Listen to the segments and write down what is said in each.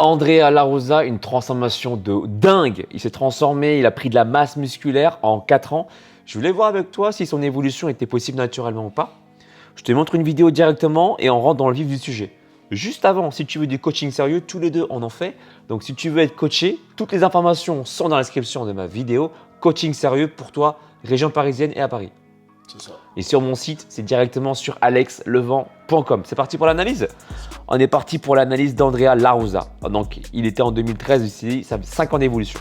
Andrea Larosa, une transformation de dingue. Il s'est transformé, il a pris de la masse musculaire en 4 ans. Je voulais voir avec toi si son évolution était possible naturellement ou pas. Je te montre une vidéo directement et on rentre dans le vif du sujet. Juste avant, si tu veux du coaching sérieux, tous les deux on en fait. Donc si tu veux être coaché, toutes les informations sont dans la description de ma vidéo. Coaching sérieux pour toi, région parisienne et à Paris. C'est ça. Et sur mon site, c'est directement sur alexlevent.com. C'est parti pour l'analyse. On est parti pour l'analyse d'Andrea Larosa. Donc, il était en 2013 ici, ça fait 5 ans d'évolution.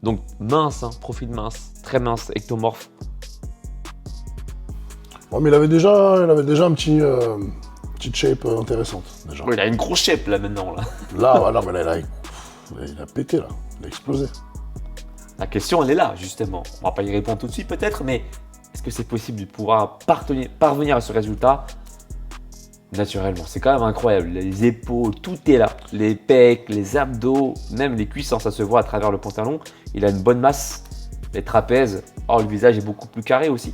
Donc, mince, hein, profil mince, très mince, ectomorphe. Bon, mais il avait déjà un petite shape intéressante. Déjà. Oh, il a une grosse shape là maintenant. Il a pété là, il a explosé. La question, elle est là, justement. On ne va pas y répondre tout de suite, peut-être, mais est-ce que c'est possible de pouvoir parvenir à ce résultat naturellement? C'est quand même incroyable. Les épaules, tout est là. Les pecs, les abdos, même les cuisses, ça se voit à travers le pantalon. Il a une bonne masse. Les trapèzes. Or, le visage est beaucoup plus carré aussi.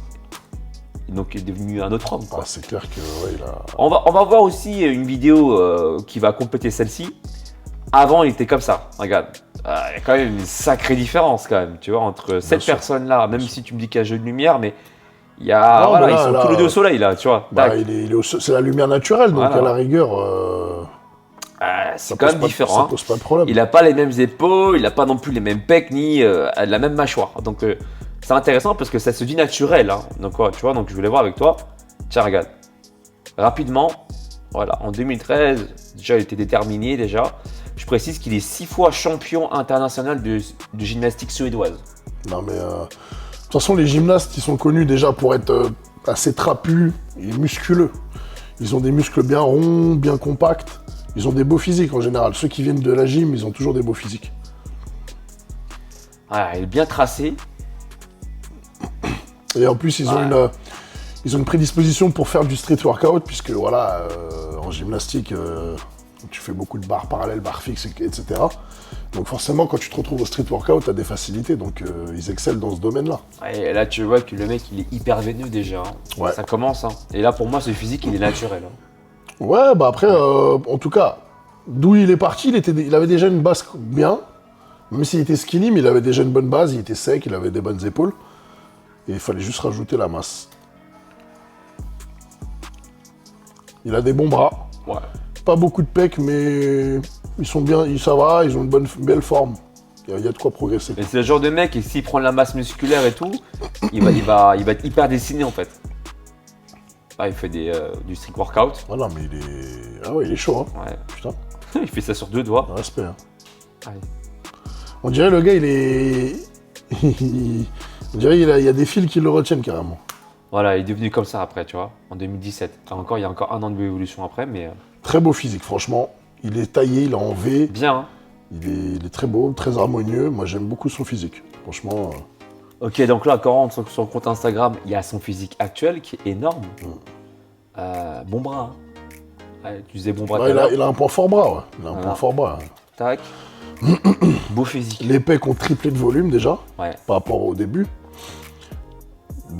Donc, il est devenu un autre homme, quoi. Ah, c'est clair que ouais, il a... On va voir aussi une vidéo qui va compléter celle-ci. Avant, il était comme ça. Regarde. Il y a quand même une sacrée différence quand même, tu vois, entre cette personne-là, même si tu me dis qu'il y a un jeu de lumière, mais il y a, non, voilà, là, ils sont tous les deux au soleil là, tu vois. C'est la lumière naturelle, donc Voilà. à la rigueur, c'est quand même différent. Ça pose pas de problème. Il n'a pas les mêmes épaules, il n'a pas non plus les mêmes pecs ni la même mâchoire. Donc c'est intéressant parce que ça se dit naturel. Hein. Donc tu vois, donc je voulais voir avec toi. Tiens, regarde. Rapidement, voilà, en 2013, déjà il était déterminé déjà. Je précise qu'il est 6 fois champion international de gymnastique suédoise. Non mais de toute façon les gymnastes ils sont connus déjà pour être assez trapus et musculeux. Ils ont des muscles bien ronds, bien compacts. Ils ont des beaux physiques en général. Ceux qui viennent de la gym, ils ont toujours des beaux physiques. Ah, il est bien tracé. Et en plus ils ont une prédisposition pour faire du street workout puisque voilà en gymnastique tu fais beaucoup de barres parallèles, barres fixes, etc. Donc forcément, quand tu te retrouves au street workout, tu as des facilités. Donc ils excellent dans ce domaine-là. Et là, tu vois que le mec, il est hyper veineux déjà. Hein. Ouais. Ça commence. Hein. Et là, pour moi, ce physique, il est naturel. Hein. Ouais, bah après, en tout cas, d'où il est parti, il avait déjà une base bien. Même s'il était skinny, mais il avait déjà une bonne base. Il était sec, il avait des bonnes épaules. Et il fallait juste rajouter la masse. Il a des bons bras. Ouais. Pas beaucoup de pecs, mais ils sont bien, ça va, ils ont une belle forme. Il y a de quoi progresser. Et c'est le genre de mec, et s'il prend de la masse musculaire et tout, il va être hyper dessiné en fait. Ah, il fait du street workout. Ah non, mais il est chaud, hein. Ouais. Putain, Il fait ça sur 2 doigts. respect. Hein. Allez. On dirait le gars, il est... On dirait il y a des fils qui le retiennent carrément. Voilà, il est devenu comme ça après, tu vois, en 2017. Il y a encore 1 an d'évolution après, mais Très beau physique, franchement. Il est taillé, il est en V. bien. Hein. Il est très beau, très harmonieux. Moi, j'aime beaucoup son physique. Franchement, Ok, donc là, quand on rentre sur son compte Instagram, il y a son physique actuel qui est énorme. Bon bras. Hein. Ouais, tu disais bon bras. il a un point fort bras, ouais. Il a un point fort bras. Hein. Tac. Beau physique. Les pecs ont triplé de volume déjà, Ouais. par rapport au début.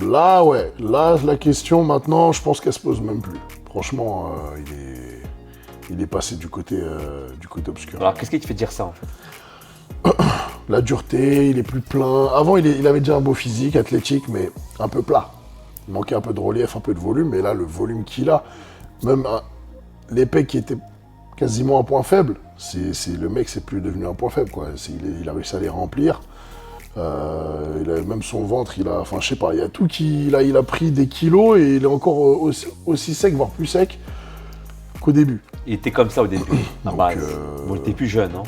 Là, ouais. Là, la question, maintenant, je pense qu'elle se pose même plus. Franchement, il est passé du côté obscur. Alors, qu'est-ce qui te fait dire ça en fait? La dureté, il est plus plein. Avant, il avait déjà un beau physique, athlétique, mais un peu plat. Il manquait un peu de relief, un peu de volume, mais là, le volume qu'il a, même les pecs qui étaient quasiment un point faible, le mec, c'est plus devenu un point faible, quoi. Il a réussi à les remplir. Même son ventre, enfin, je sais pas, il y a tout il a pris des kilos et il est encore aussi sec, voire plus sec qu'au début. Il était comme ça au début. Donc, Bon, il était plus jeune, hein.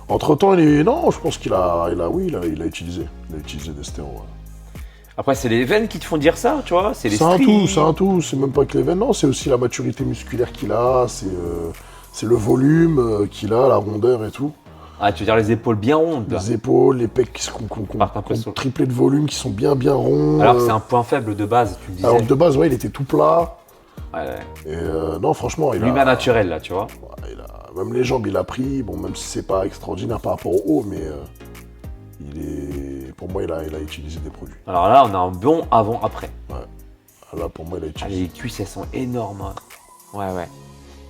Entre-temps, non, je pense qu'il a utilisé des stéroïdes. Ouais. Après, c'est les veines qui te font dire ça, tu vois. C'est les C'est un stries. tout, c'est même pas que les veines, non, c'est aussi la maturité musculaire qu'il a, c'est le volume qu'il a, la rondeur et tout. Ah, tu veux dire les épaules bien rondes, là. Les épaules, les pecs qui Partent un peu ont sur- triplé de volume, qui sont bien ronds. Alors que c'est un point faible de base, tu me disais. Alors que de base, ouais, il était tout plat. Ouais. Et non, franchement, L'humain naturel, là, tu vois. même les jambes, il a pris. Bon, même si c'est pas extraordinaire par rapport au haut, mais pour moi, il a utilisé des produits. Alors là, on a un bon avant-après. Ouais. Là, pour moi, il a Ah, utilisé. les cuisses, elles sont énormes. Hein. Ouais.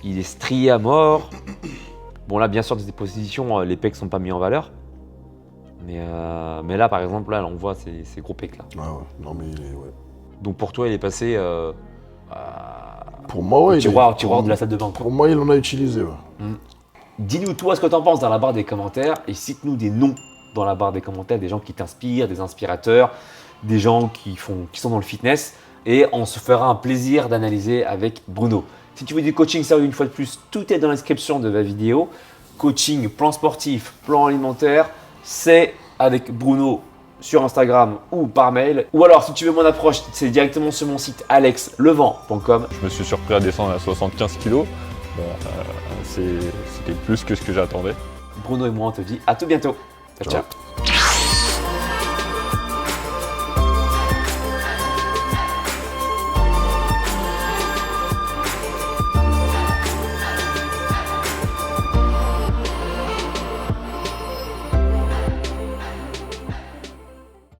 il est strié à mort. Bon là, bien sûr, dans ces positions, les pecs sont pas mis en valeur. Mais là, par exemple, là, on voit ces gros pecs là. Ah ouais, non mais il est, ouais. Donc pour toi, il est passé Pour moi, ouais. au tiroir de la salle de bain. Pour moi, il en a utilisé, ouais. Dis-nous toi ce que t'en penses dans la barre des commentaires et cite-nous des noms dans la barre des commentaires, des gens qui t'inspirent, des inspirateurs, des gens qui sont dans le fitness et on se fera un plaisir d'analyser avec Bruno. Si tu veux du coaching sérieux une fois de plus, tout est dans la description de la vidéo. Coaching, plan sportif, plan alimentaire, c'est avec Bruno sur Instagram ou par mail. Ou alors si tu veux mon approche, c'est directement sur mon site alexlevent.com. Je me suis surpris à descendre à 75 kg. C'était plus que ce que j'attendais. Bruno et moi on te dit à tout bientôt. Ciao, ciao.